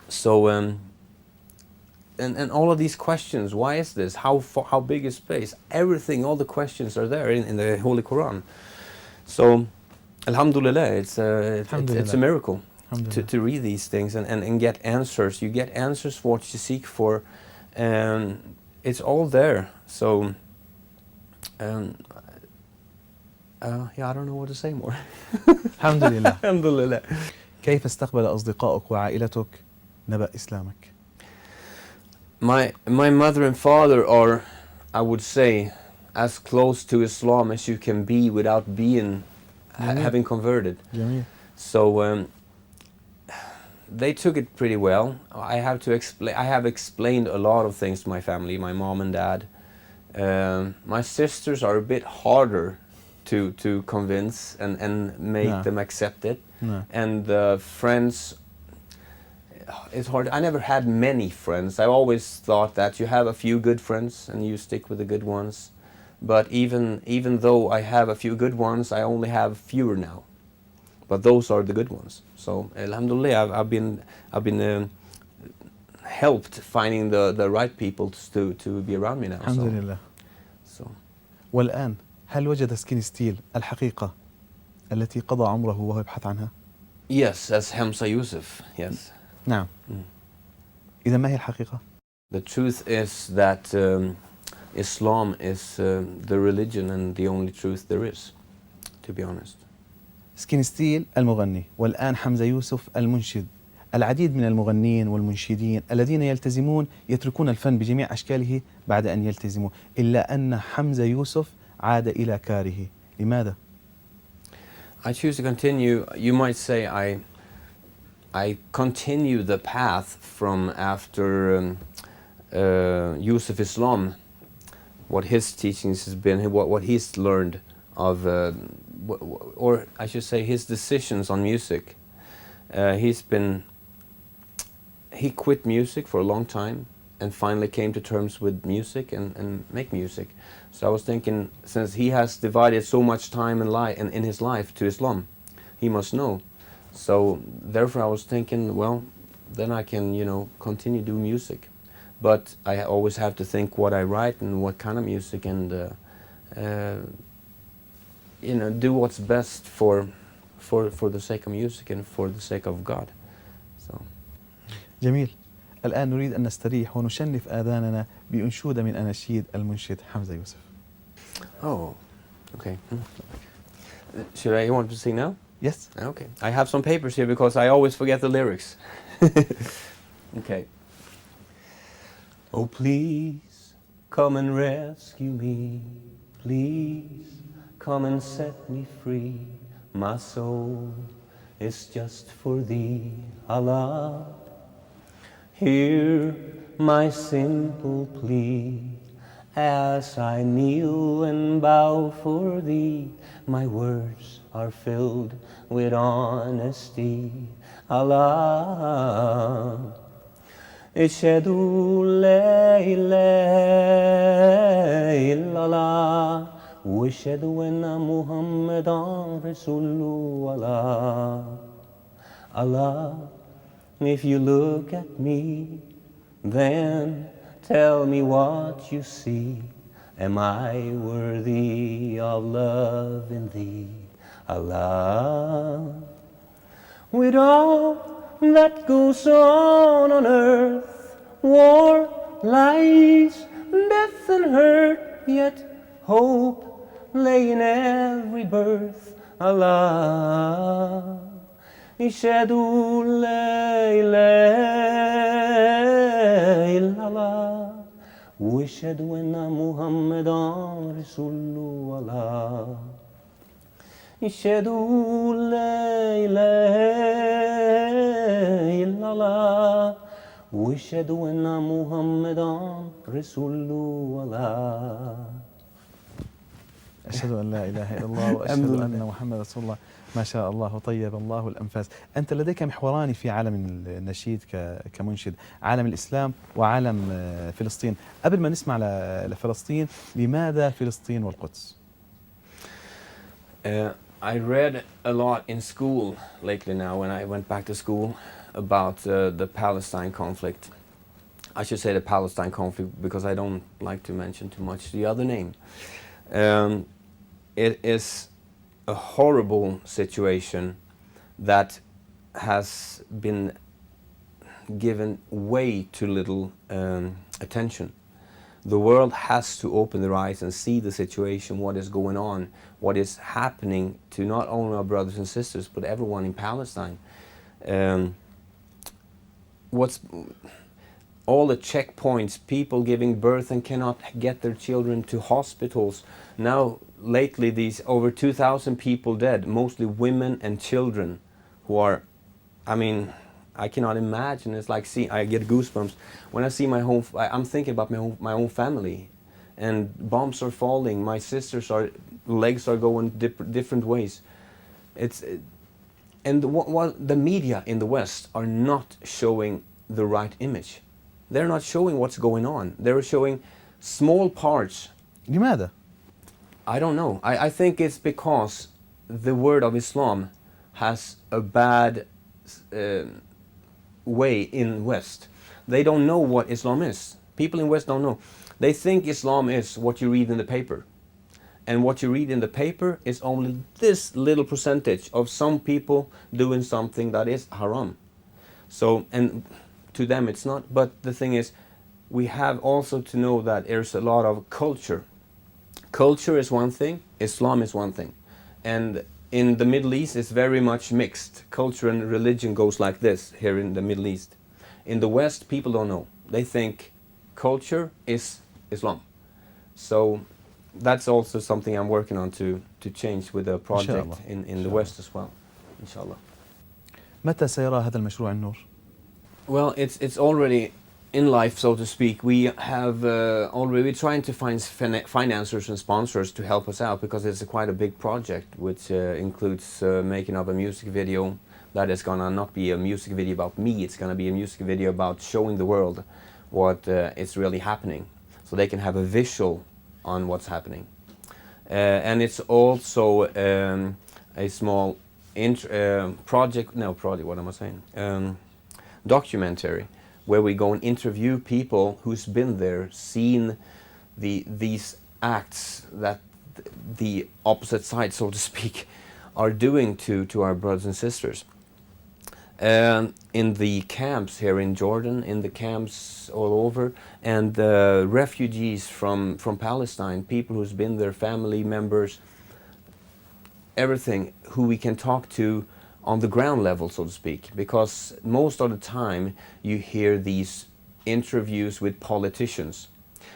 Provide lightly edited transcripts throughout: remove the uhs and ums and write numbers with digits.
So and all of these questions, why is this? How big is space? Everything, all the questions are there in the Holy Quran. So, alhamdulillah, it's a miracle to read these things and get answers. You get answers for what you seek for, and it's all there. So, yeah, I don't know what to say more. Alhamdulillah. Alhamdulillah. كيف استقبل أصدقائك وعائلتك نبأ إسلامك؟ My mother and father are, I would say, as close to Islam as you can be without being having converted. جميل. So they took it pretty well. I have explained a lot of things to my family, my mom and dad. My sisters are a bit harder to convince and make them accept it. And friends, it's hard. I never had many friends. I always thought that you have a few good friends and you stick with the good ones. But even though I have a few good ones, I only have fewer now. But those are the good ones. So alhamdulillah, I've been helped finding the right people to be around me now. alhamdulillah. So. والآن هل وجد سكين ستيل الحقيقة التي قضى عمره وهو يبحث عنها؟ Yes, as Hamza Yusuf. Yes. نعم. إذا ما هي الحقيقة؟ The truth is that Islam is the religion and the only truth there is, to be honest. سكين ستيل المغني، والآن حمزة يوسف المنشد. العديد من المغنيين والمنشدين الذين يلتزمون يتركون الفن بجميع أشكاله بعد أن يلتزموا، إلا أن حمزة يوسف عاد إلى كاره. لماذا؟ I choose to continue. You might say I continue the path from after Yusuf Islam, what his teachings has been, what he's learned of, or I should say his decisions on music. He quit music for a long time and finally came to terms with music and make music. So I was thinking, since he has divided so much time in his life to Islam, he must know. So therefore I was thinking, well, then I can, continue do music. But I always have to think what I write and what kind of music and, do what's best for the sake of music and for the sake of God. So. جميل. الآن نريد أن نستريح ونشنف آذاننا بأنشودة من أناشيد المنشد حمزة يوسف. Oh, okay. You want to sing now? Yes. Okay. I have some papers here because I always forget the lyrics. Okay. Oh, please come and rescue me. Please come and set me free. My soul is just for thee, Allah. Hear my simple plea as I kneel and bow for thee. My words are filled with honesty, Allah. Ishadu la ilaha illallah wa ishadu anna Muhammadan Rasulullah. Allah, if you look at me, then tell me what you see. Am I worthy of love in thee, Allah? With all that goes on earth, war, lies, death and hurt, yet hope lay in every birth, Allah. Ishadu la ilaha illallah wa ishadu anna Muhammadan Rasulullah. Ishadu la ilaha illallah wa ishadu anna Muhammadan Rasulullah. أشهد أن لا إله إلا الله وأشهد أن محمد رسول الله. ما شاء الله وطيب الله الأنفاس. أنت لديك محوران في عالم النشيد كمنشد، عالم الإسلام وعالم فلسطين. قبل ما نسمع لفلسطين، لماذا فلسطين والقدس؟ I read a lot in school lately now when I went back to school about the Palestine conflict. I should say the Palestine conflict because I don't like to mention too much the other name. It is a horrible situation that has been given way too little attention. The world has to open their eyes and see the situation, what is going on, what is happening to not only our brothers and sisters, but everyone in Palestine. What's all the checkpoints, people giving birth and cannot get their children to hospitals. Now, lately, these over 2,000 people dead, mostly women and children, who are, I mean, I cannot imagine. It's like, see, I get goosebumps when I see my home. I'm thinking about my own family, and bombs are falling. My sisters legs are going different ways. And the media in the West are not showing the right image. They're not showing what's going on. They're showing small parts. لماذا؟ I don't know. I think it's because the word of Islam has a bad way in West. They don't know what Islam is. People in West don't know. They think Islam is what you read in the paper. And what you read in the paper is only this little percentage of some people doing something that is haram. So, and to them it's not. But the thing is, we have also to know that there's a lot of culture. Culture is one thing, Islam is one thing. And in the Middle East, it's very much mixed. Culture and religion goes like this here in the Middle East. In the West, people don't know. They think culture is Islam. So that's also something I'm working on to change with a project in the West as well. Inshallah. متى سيرى هذا المشروع النور؟ Well, it's already in life, so to speak. We have already trying to find financiers and sponsors to help us out, because it's quite a big project, which includes making of a music video that is gonna not be a music video about me. It's gonna be a music video about showing the world what is really happening, so they can have a visual on what's happening. And it's also a small documentary, where we go and interview people who's been there, seen these acts that the opposite side, so to speak, are doing to our brothers and sisters. In the camps here in Jordan, in the camps all over, and refugees from Palestine, people who's been there, family members, everything, who we can talk to on the ground level, so to speak, because most of the time you hear these interviews with politicians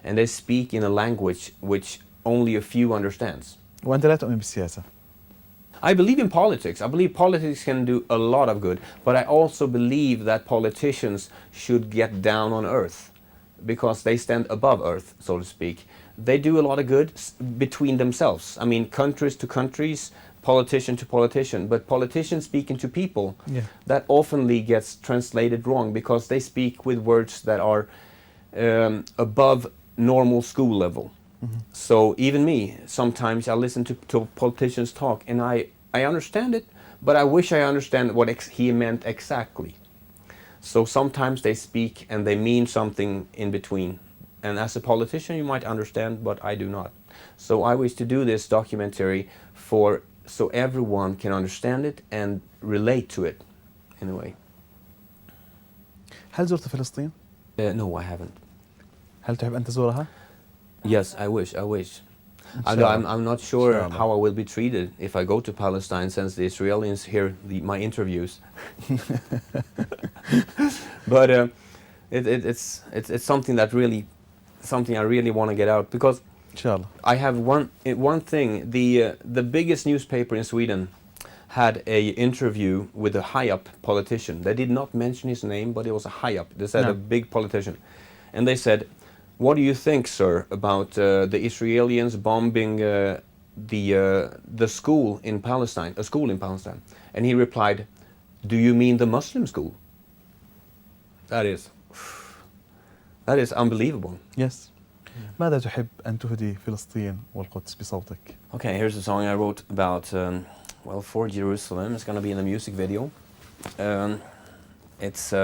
and they speak in a language which only a few understands. وأنت لا تؤمن بالسياسة. I believe in politics. I believe politics can do a lot of good, but I also believe that politicians should get down on earth, because they stand above earth, so to speak. They do a lot of good between themselves. I mean, countries to countries, politician to politician, but politicians speaking to people, that oftenly gets translated wrong, because they speak with words that are above normal school level. Mm-hmm. So even me, sometimes I listen to politicians talk, and I understand it, but I wish I understand what he meant exactly. So sometimes they speak and they mean something in between. And as a politician, you might understand, but I do not. So I wish to do this documentary so everyone can understand it and relate to it in a way. هل زرت فلسطين؟ No, I haven't. هل تحب أن تزورها؟ Yes, I wish. I'm not sure how I will be treated if I go to Palestine, since the Israelis hear my interviews. But it's something I really want to get out, because Inshallah. I have one thing. The biggest newspaper in Sweden had a interview with a high-up politician. They did not mention his name, but it was a high-up. They said a big politician, and they said, "What do you think, sir, about the Israelis bombing the school in Palestine, a school in Palestine?" And he replied, "Do you mean the Muslim school?" That is unbelievable. Yes. ماذا تحب أن تهدي فلسطين والقدس بصوتك؟ Okay, here's a song I wrote about, for Jerusalem. It's going to be in a music video. It's